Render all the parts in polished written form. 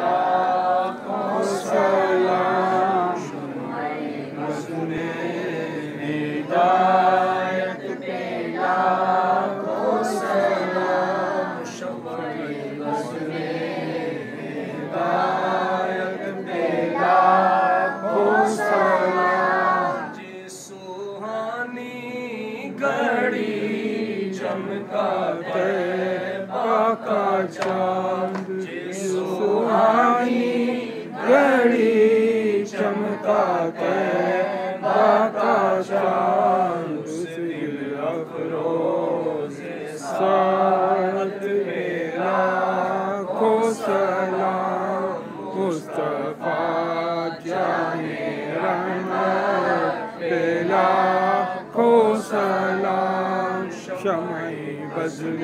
لاکھوں سلام بزمِ ہدایت پہ لاکھوں سلام بزمِ ہدایت پہ لاکھوں سلام جس سہانی گھڑی چمکا طیبہ کا چاند جس سہانی گھڑی چمکا طیبہ کا چاند اس دل افروز ساعت پہ لاکھوں سلام مصطفیٰ جانے رحمت پہ لاکھوں سلام شمع بزمِ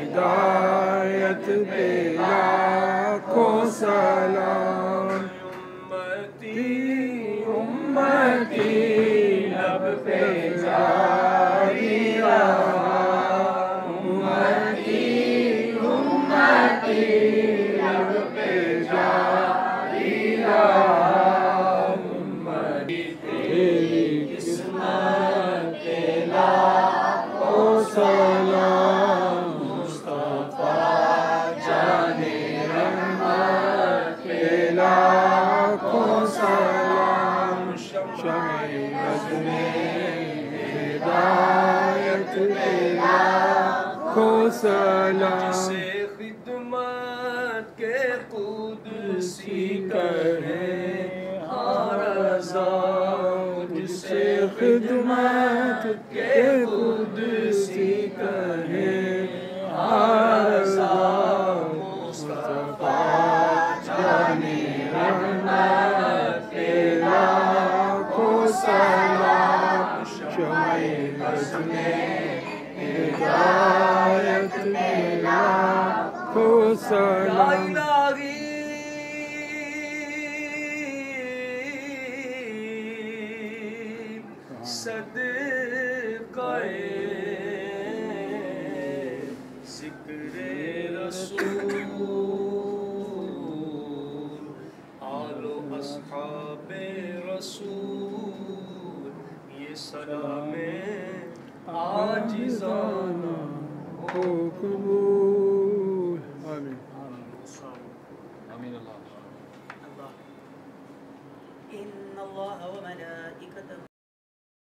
ہدایت پہ لاکھوں سلام امتی لب پہ جاری رہا امتی لب پہ جاری رہا امتی تیری قسمت پہ لاکھوں سلام مصطفیٰ جانے رحمت پہ لاکھوں سلام شمع بزمِ ہدایت پہ لاکھوں سلام جسے خدمت کے قدسی کہیں رضا جسے خدمت کے قدسی کہیں رضا مصطفیٰ جانے رحمت پہ لاکھوں سلام شمع بزمِ ہدایت پہ لاکھوں سلام صدقہ ذکر رسول آل و اصحاب رسول یہ سلام عاجزانہ ہو قبول آمین آمین إن الله وملائكته